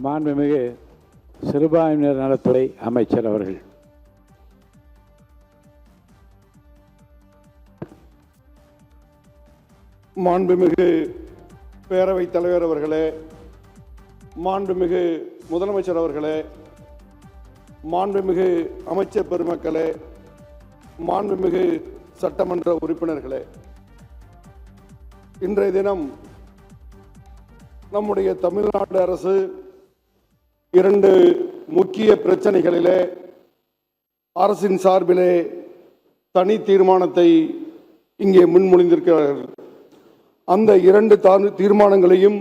மாண்புமிகு சிறுபான்மையினர் நலத்துறை அமைச்சர் அவர்கள். மாண்புமிகு பேரவைத் தலைவர் அவர்களே, மாண்புமிகு முதலமைச்சர் அவர்களே, மாண்புமிகு அமைச்சர் பெருமக்களே, மாண்புமிகு சட்டமன்ற உறுப்பினர்களே, இன்றைய தினம் நம்முடைய தமிழ்நாடு அரசு இரண்டு முக்கிய பிரச்சனைகளிலே அரசின் சார்பிலே தனி தீர்மானத்தை இங்கே முன்மொழிந்திருக்கிறார்கள். அந்த இரண்டு தீர்மானங்களையும்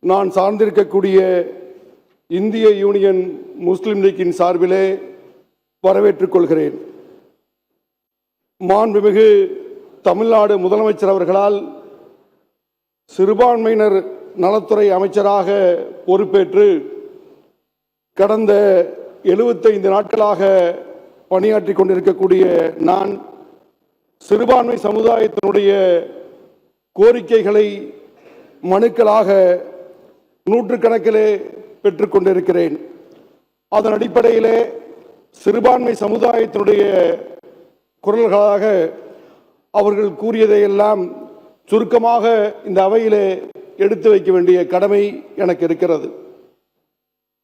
நான் சார்ந்திருக்கக்கூடிய இந்திய யூனியன் முஸ்லிம் லீக்கின் சார்பிலே வரவேற்றுக் கொள்கிறேன். மாண்புமிகு தமிழ்நாடு முதலமைச்சர் அவர்களால் சிறுபான்மையினர் நலத்துறை அமைச்சராக பொறுப்பேற்று கடந்த 75 நாட்களாக பணியாற்றி கொண்டிருக்கக்கூடிய நான் சிறுபான்மை சமுதாயத்தினுடைய கோரிக்கைகளை மனுக்களாக நூற்றுக்கணக்கிலே பெற்றுக்கொண்டிருக்கிறேன். அதன் அடிப்படையிலே சிறுபான்மை சமுதாயத்தினுடைய குரல்களாக அவர்கள் கூறியதையெல்லாம் சுருக்கமாக இந்த அவையிலே எடுத்து வைக்க வேண்டிய கடமை எனக்கு இருக்கிறது.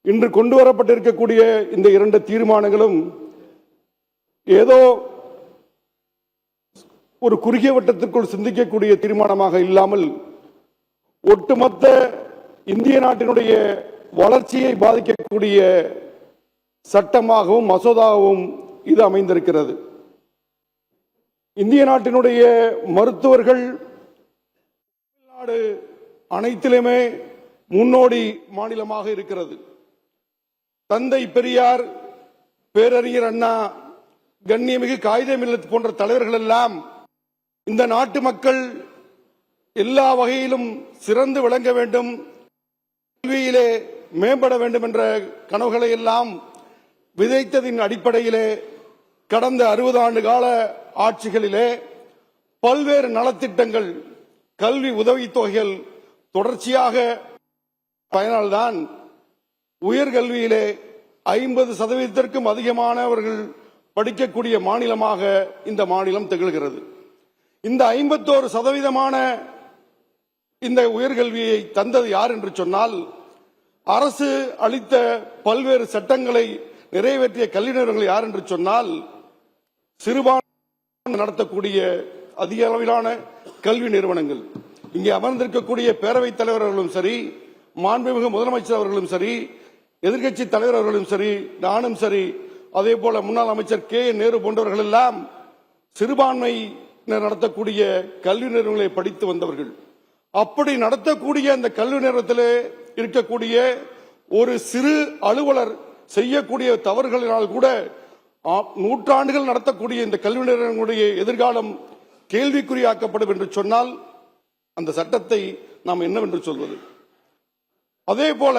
இன்று கொண்டு வரப்பட்டிருக்கக்கூடிய இந்த இரண்டு தீர்மானங்களும் ஏதோ ஒரு குறுகிய வட்டத்திற்குள் சிந்திக்கக்கூடிய தீர்மானமாக இல்லாமல் ஒட்டுமொத்த இந்திய நாட்டினுடைய வளர்ச்சியை பாதிக்கக்கூடிய சட்டமாகவும் மசோதாவும் இது அமைந்திருக்கிறது. இந்திய நாட்டினுடைய மருத்துவர்கள் தமிழ்நாடு அனைத்திலுமே முன்னோடி மாநிலமாக இருக்கிறது. தந்தை பெரியார், பேரறிஞர் அண்ணா, கண்ணியமிகு காயிதே மில்லத் போன்ற தலைவர்கள் எல்லாம் இந்த நாட்டு மக்கள் எல்லா வகையிலும் சிறந்து விளங்க வேண்டும், கல்வியிலே மேம்பட வேண்டும் என்ற கனவுகளை எல்லாம் விதைத்ததின் அடிப்படையிலே கடந்த 60 ஆண்டு கால ஆட்சிகளிலே பல்வேறு நலத்திட்டங்கள், கல்வி உதவித்தொகைகள் தொடர்ச்சியாக பயனால்தான் உயர்கல்வியிலே 50% அதிகமானவர்கள் படிக்கக்கூடிய மாநிலமாக இந்த மாநிலம் திகழ்கிறது. இந்த 51% இந்த உயர்கல்வியை தந்தது யார் என்று சொன்னால், அரசு அளித்த பல்வேறு சட்டங்களை நிறைவேற்றிய கல்வி நிறுவனங்கள் யார் என்று சொன்னால், சிறுபான்மை நடத்தக்கூடிய அதிக அளவிலான கல்வி நிறுவனங்கள். இங்கே அமர்ந்திருக்கக்கூடிய பேரவைத் தலைவர் அவர்களும் சரி, மாண்புமிகு முதலமைச்சர் அவர்களும் சரி, எதிர்க்கட்சி தலைவர் அவர்களும் சரி, நானும் சரி, அதே போல முன்னாள் அமைச்சர் KN நேரு போன்றவர்கள் எல்லாம் சிறுபான்மை நடத்தக்கூடிய கல்வி நிறுவனங்களை படித்து வந்தவர்கள். அப்படி நடத்தக்கூடிய அந்த கல்வி நிறுவனத்திலே இருக்கக்கூடிய ஒரு சிறு அலுவலர் செய்யக்கூடிய தவறுகளினால் கூட நூற்றாண்டுகள் நடத்தக்கூடிய இந்த கல்வி நிறுவனங்களுடைய எதிர்காலம் கேள்விக்குறியாக்கப்படும் என்று சொன்னால் அந்த சட்டத்தை நாம் என்னவென்று சொல்வது? அதே போல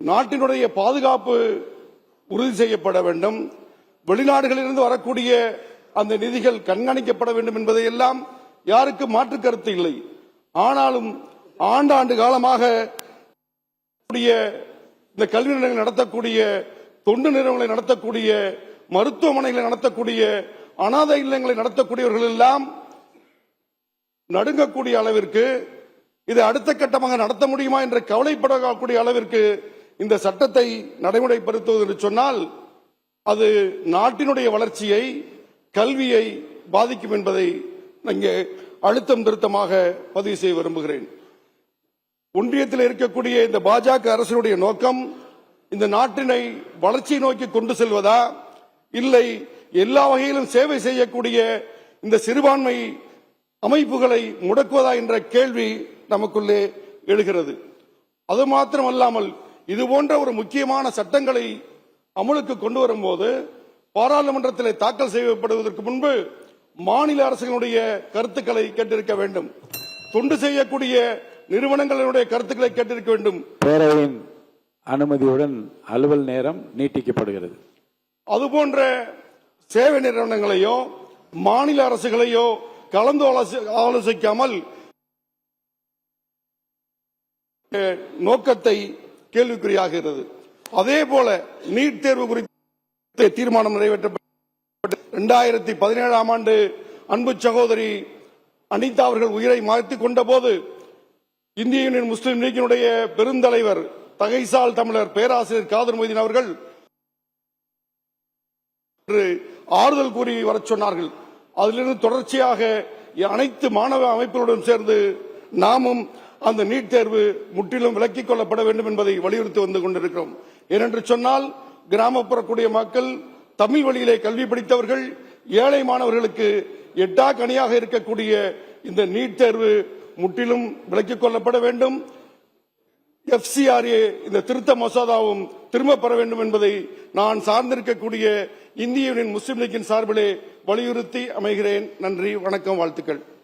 நாட்டினுடைய பாதுகாப்பு உறுதி செய்யப்பட வேண்டும், வெளிநாடுகளிலிருந்து வரக்கூடிய அந்த நிதிகள் கண்காணிக்கப்பட வேண்டும் என்பதையெல்லாம் யாருக்கு மாற்று கருத்து இல்லை. ஆனாலும் ஆண்டாண்டு காலமாக இந்த கல்வி நிலையங்களை நடத்தக்கூடிய, தொண்டு நிறுவனங்களை நடத்தக்கூடிய, மருத்துவமனைகளை நடத்தக்கூடிய, அனாதை இல்லங்களை நடத்தக்கூடியவர்கள் எல்லாம் நடுங்கக்கூடிய அளவிற்கு, இதை அடுத்த கட்டமாக நடத்த முடியுமா என்று கவலைப்படக்கூடிய அளவிற்கு இந்த சட்டத்தை நடைமுறைப்படுத்துவது என்று சொன்னால் அது நாட்டினுடைய வளர்ச்சியை, கல்வியை பாதிக்கும் என்பதை இங்கே அழுத்தம் திருத்தமாக பதிவு செய்ய விரும்புகிறேன். ஒன்றியத்தில் இருக்கக்கூடிய இந்த பாஜக அரசினுடைய நோக்கம் இந்த நாட்டினை வளர்ச்சியை நோக்கி கொண்டு செல்வதா, இல்லை எல்லா வகையிலும் சேவை செய்யக்கூடிய இந்த சிறுபான்மை அமைப்புகளை முடக்குவதா என்ற கேள்வி நமக்குள்ளே எழுகிறது. அது மாத்திரமல்லாமல் இது போன்ற ஒரு முக்கியமான சட்டங்களை அமலுக்கு கொண்டு வரும்போது பாராளுமன்றத்தில் தாக்கல் செய்யப்படுவதற்கு முன்பு மாநில அரசுகளுடைய கருத்துக்களை கேட்டிருக்க வேண்டும், தொண்டு செய்யக்கூடிய நிறுவனங்களுடைய கருத்துக்களை கேட்டிருக்க வேண்டும். பேரவையின் அனுமதியுடன் அலுவல் நேரம் நீட்டிக்கப்படுகிறது. அதுபோன்ற சேவை நிறுவனங்களையோ மாநில அரசுகளையோ கலந்து ஆலோசிக்காமல் நோக்கத்தை கேள்விக்குறியாகிறது. அதே போல நீட் தேர்வு குறித்த தீர்மானம் நிறைவேற்றப்பட்டு 2017ஆம் ஆண்டு அன்பு சகோதரி அனிதா அவர்கள் உயிரை மாய்த்துக் கொண்ட போது இந்திய யூனியன் முஸ்லிம் லீக்கினுடைய பெருந்தலைவர் தகைசால் தமிழர் பேராசிரியர் காதர் மொய்தீன் அவர்கள் ஆறுதல் கூறி வரச் சொன்னார்கள். அதிலிருந்து தொடர்ச்சியாக அனைத்து மாணவ அமைப்புகளுடன் சேர்ந்து நாமும் அந்த நீட் தேர்வு முற்றிலும் விலக்கிக் கொள்ளப்பட வேண்டும் என்பதை வலியுறுத்தி வந்து கொண்டிருக்கிறோம். ஏனென்று சொன்னால் கிராமப்புறக்கூடிய மக்கள், தமிழ் வழியிலே கல்வி படித்தவர்கள், ஏழை மாணவர்களுக்கு எட்டா கனியாக இருக்கக்கூடிய இந்த நீட் தேர்வு முற்றிலும் விலக்கிக் கொள்ளப்பட வேண்டும். FCRA இந்த திருத்த மசோதாவும் திரும்ப பெற வேண்டும் என்பதை நான் சார்ந்திருக்கக்கூடிய இந்திய யூனியன் முஸ்லிம் லீக்கின் சார்பிலே வலியுறுத்தி அமைகிறேன். நன்றி, வணக்கம், வாழ்த்துக்கள்.